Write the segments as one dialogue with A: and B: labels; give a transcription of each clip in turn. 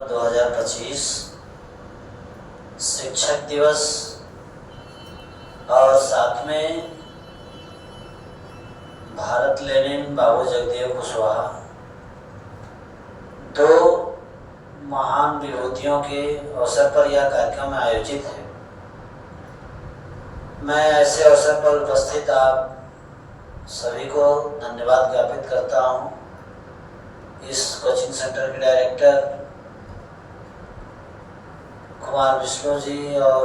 A: 2025 शिक्षक दिवस और साथ में भारत लेनिन बाबू जगदेव कुशवाहा दो महान विभूतियों के अवसर पर यह कार्यक्रम आयोजित है। मैं ऐसे अवसर पर उपस्थित आप सभी को धन्यवाद ज्ञापित करता हूँ। इस कोचिंग सेंटर के डायरेक्टर कुमार विष्णु जी और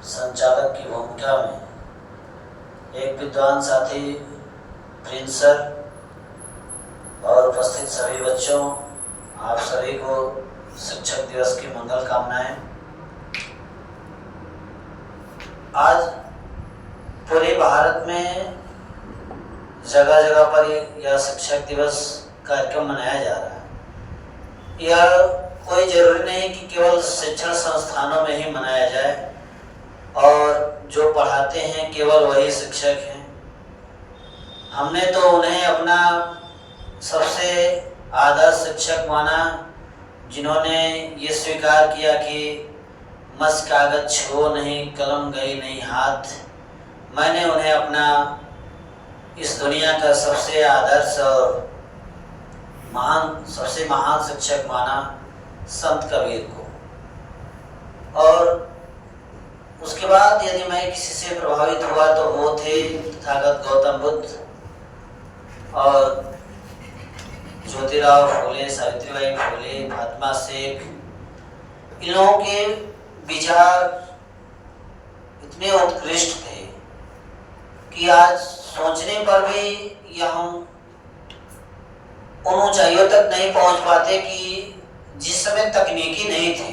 A: संचालक की भूमिका में एक विद्वान साथी प्रिंस सर और उपस्थित सभी बच्चों, आप सभी को शिक्षक दिवस की मंगल कामनाएं। आज पूरे भारत में जगह जगह पर यह शिक्षक दिवस कार्यक्रम मनाया जा रहा है। यह कोई जरूरी नहीं कि केवल शिक्षण संस्थानों में ही मनाया जाए और जो पढ़ाते हैं केवल वही शिक्षक हैं। हमने तो उन्हें अपना सबसे आदर्श शिक्षक माना, जिन्होंने ये स्वीकार किया कि मस कागज छुओ नहीं, कलम गई नहीं हाथ। मैंने उन्हें अपना इस दुनिया का सबसे आदर्श और सबसे महान शिक्षक माना, संत कबीर को। और उसके बाद यदि मैं किसी से प्रभावित हुआ तो वो थे तथागत गौतम बुद्ध और ज्योतिराव फूले, सावित्रीबाई फूले, महात्मा शेख। इन लोगों के विचार इतने उत्कृष्ट थे कि आज सोचने पर भी यह हम उन ऊंचाइयों तक नहीं पहुंच पाते कि जिस समय तकनीकी नहीं थी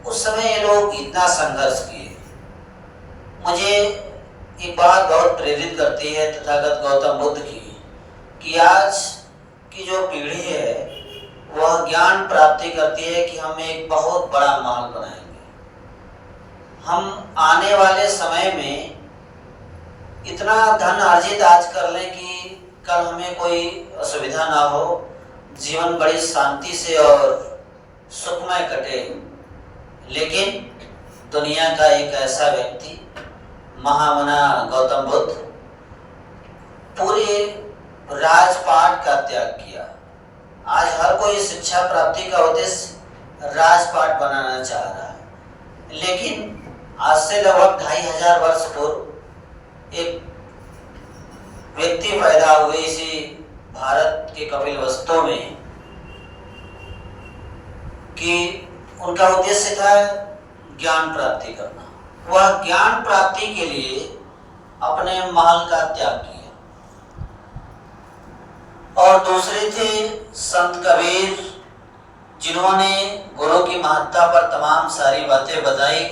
A: उस समय ये लोग इतना संघर्ष किए। मुझे एक बात बहुत प्रेरित करती है तथागत गौतम बुद्ध की, कि आज की जो पीढ़ी है वह ज्ञान प्राप्ति करती है कि हम एक बहुत बड़ा महल बनाएंगे। हम आने वाले समय में इतना धन अर्जित आज कर लें कि कल हमें कोई असुविधा ना हो, जीवन बड़ी शांति से और सुखमय कटे। लेकिन दुनिया का एक ऐसा व्यक्ति महामना गौतम बुद्ध पूरे राजपाट का त्याग किया। आज हर कोई शिक्षा प्राप्ति का उद्देश्य राजपाट बनाना चाह रहा है, लेकिन आज से लगभग 2500 वर्ष पूर्व एक व्यक्ति पैदा हुए इसी भारत के कपिलवस्तु में कि उनका उद्देश्य था ज्ञान प्राप्ति करना। वह ज्ञान प्राप्ति के लिए अपने महल का त्याग किया। और दूसरे थे संत कबीर, जिन्होंने गुरु की महत्ता पर तमाम सारी बातें बताई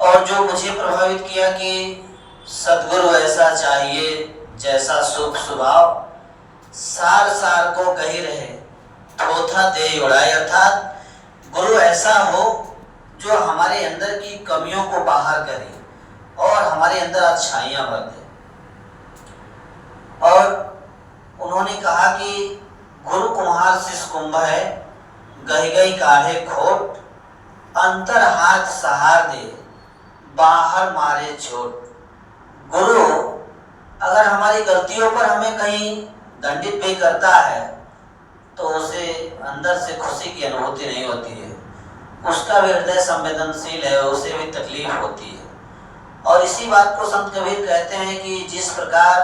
A: और जो मुझे प्रभावित किया कि सद्गुरु ऐसा चाहिए जैसा शुभ स्वभाव, सार सार को कही रहे थोथा दे उड़ाए। अर्थात गुरु ऐसा हो जो हमारे अंदर की कमियों को बाहर करे और हमारे अंदर अच्छाइयां भर दे। और उन्होंने कहा कि गुरु कुम्हार शिष्य कुंभ है, गही गही काढ़े खोट, अंतर हाथ सहार दे, बाहर मारे चोट। गुरु अगर हमारी गलतियों पर हमें कहीं दंडित भी करता है तो उसे अंदर से खुशी की अनुभूति नहीं होती है, उसका भी हृदय संवेदनशील है, उसे भी तकलीफ होती है। और इसी बात को संत कबीर कहते हैं कि जिस प्रकार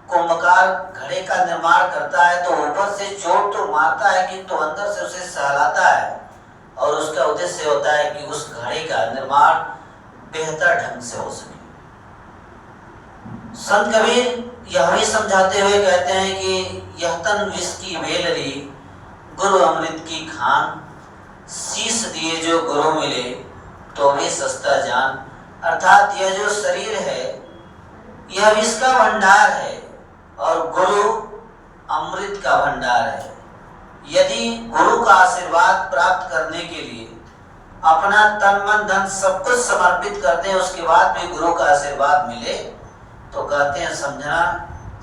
A: कुंभकार घड़े का निर्माण करता है तो ऊपर से चोट तो मारता है किंतु अंदर से उसे सहलाता है, और उसका उद्देश्य होता है कि उस घड़े का निर्माण बेहतर ढंग से हो सके। संत कबीर यह भी समझाते हुए कहते हैं कि यह तन विष की वेलरी, गुरु अमृत की खान, शीश दिए जो गुरु मिले तो भी सस्ता जान। अर्थात यह जो शरीर है यह विष का भंडार है और गुरु अमृत का भंडार है। यदि गुरु का आशीर्वाद प्राप्त करने के लिए अपना तन मन धन सब कुछ समर्पित कर दें, उसके बाद भी गुरु का आशीर्वाद मिले तो कहते हैं समझना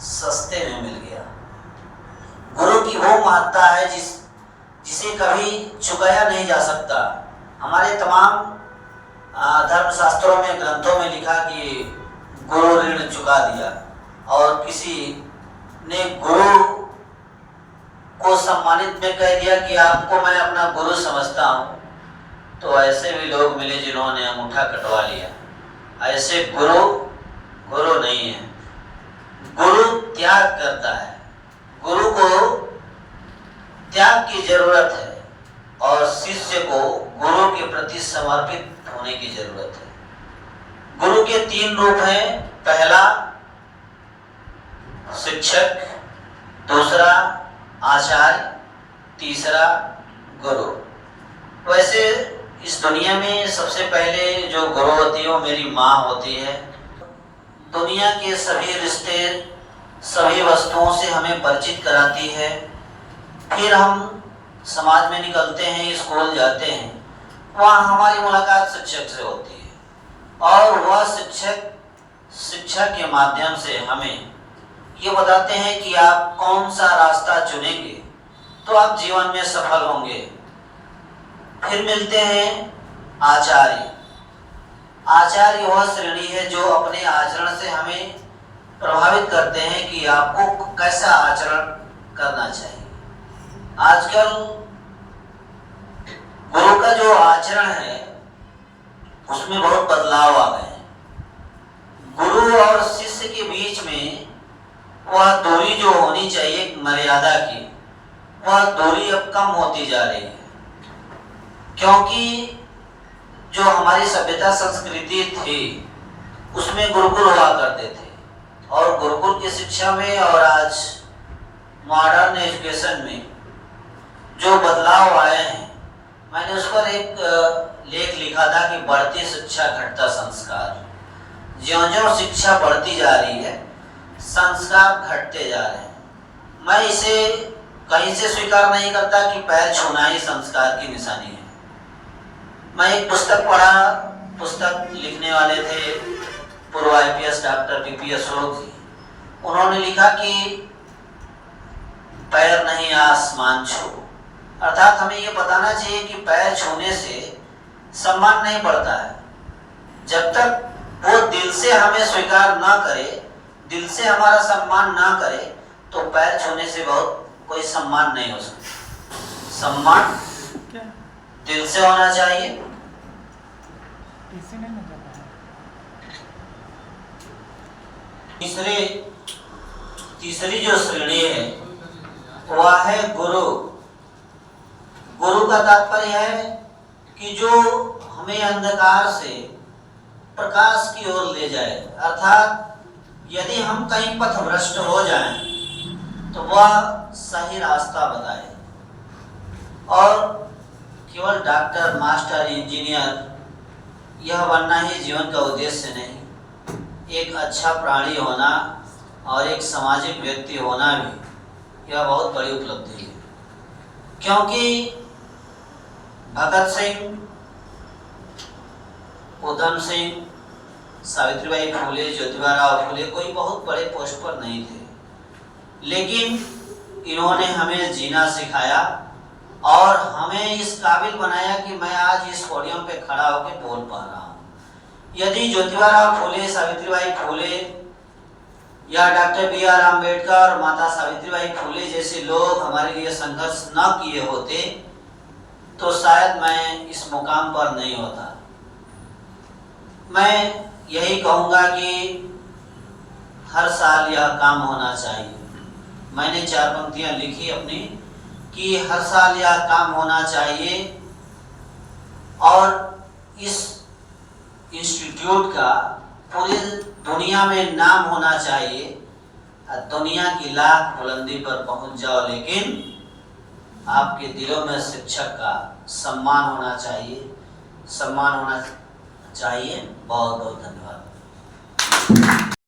A: सस्ते में मिल गया। गुरु की वो महत्ता है जिसे कभी चुकाया नहीं जा सकता। हमारे तमाम धर्मशास्त्रों में, ग्रंथों में लिखा कि गुरु ऋण चुका दिया, और किसी ने गुरु को सम्मानित में कह दिया कि आपको मैं अपना गुरु समझता हूँ, तो ऐसे भी लोग मिले जिन्होंने अंगूठा कटवा लिया। ऐसे गुरु नहीं है। गुरु त्याग करता है, गुरु को त्याग की जरूरत है, और शिष्य को गुरु के प्रति समर्पित होने की जरूरत है। गुरु के 3 रूप हैं। पहला शिक्षक, दूसरा आचार्य, तीसरा गुरु। वैसे इस दुनिया में सबसे पहले जो गुरु होती है वो मेरी माँ होती है। दुनिया के सभी रिश्ते, सभी वस्तुओं से हमें परिचित कराती है। फिर हम समाज में निकलते हैं, स्कूल जाते हैं, वहाँ हमारी मुलाकात शिक्षक से होती है, और वह शिक्षक शिक्षा के माध्यम से हमें ये बताते हैं कि आप कौन सा रास्ता चुनेंगे तो आप जीवन में सफल होंगे। फिर मिलते हैं आचार्य। आचार्य वह श्रेणी है जो अपने आचरण से हमें प्रभावित करते हैं कि आपको कैसा आचरण करना चाहिए। आजकल गुरु का जो आचरण है उसमें बहुत बदलाव आ गए हैं। गुरु और शिष्य के बीच में वह दूरी जो होनी चाहिए मर्यादा की, वह दूरी अब कम होती जा रही है, क्योंकि जो हमारी सभ्यता संस्कृति थी उसमें गुरुकुल हुआ करते थे, और गुरुकुल की शिक्षा में और आज मॉडर्न एजुकेशन में जो बदलाव आए हैं, मैंने उस पर एक लेख लिखा था कि बढ़ती शिक्षा घटता संस्कार। ज्यों-ज्यों शिक्षा बढ़ती जा रही है, संस्कार घटते जा रहे हैं। मैं इसे कहीं से स्वीकार नहीं करता कि पैर छूना ही संस्कार की निशानी है। मैं एक पुस्तक पढ़ा, पुस्तक लिखने वाले थे पूर्व IPS डॉक्टर PP अशोक जी। उन्होंने लिखा कि पैर नहीं आसमान छू, अर्थात हमें ये बताना चाहिए कि पैर छूने से सम्मान नहीं बढ़ता है। जब तक वो दिल से हमें स्वीकार ना करे, दिल से हमारा सम्मान ना करे, तो पैर छूने से बहुत कोई सम्मान नहीं हो सकता। सम्मान दिल से होना चाहिए। तीसरी जो श्रेणी है वह है गुरु। गुरु का तात्पर्य है कि जो हमें अंधकार से प्रकाश की ओर ले जाए, अर्थात यदि हम कहीं पथभ्रष्ट हो जाएं तो वह सही रास्ता बताए। और केवल डॉक्टर, मास्टर, इंजीनियर यह बनना ही जीवन का उद्देश्य नहीं। एक अच्छा प्राणी होना और एक सामाजिक व्यक्ति होना भी यह बहुत बड़ी उपलब्धि है, क्योंकि भगत सिंह, उधम सिंह, सावित्रीबाई फुले, ज्योतिबा फुले कोई बहुत बड़े पोस्ट पर नहीं थे, लेकिन इन्होंने हमें जीना सिखाया और हमें इस काबिल बनाया कि मैं आज इस पोडियम पे खड़ा होकर बोल पा रहा हूँ। यदि ज्योतिबा फुले, सावित्रीबाई फुले या डॉक्टर BR अम्बेडकर और माता सावित्रीबाई फुले जैसे लोग हमारे लिए संघर्ष न किए होते तो शायद मैं इस मुकाम पर नहीं होता। मैं यही कहूँगा कि हर साल यह काम होना चाहिए। मैंने 4 पंक्तियाँ लिखी अपनी कि हर साल यह काम होना चाहिए, और इस इंस्टीट्यूट का पूरी दुनिया में नाम होना चाहिए। दुनिया की लाख बुलंदी पर पहुंच जाओ, लेकिन आपके दिलों में शिक्षक का सम्मान होना चाहिए, सम्मान होना चाहिए। बहुत बहुत धन्यवाद।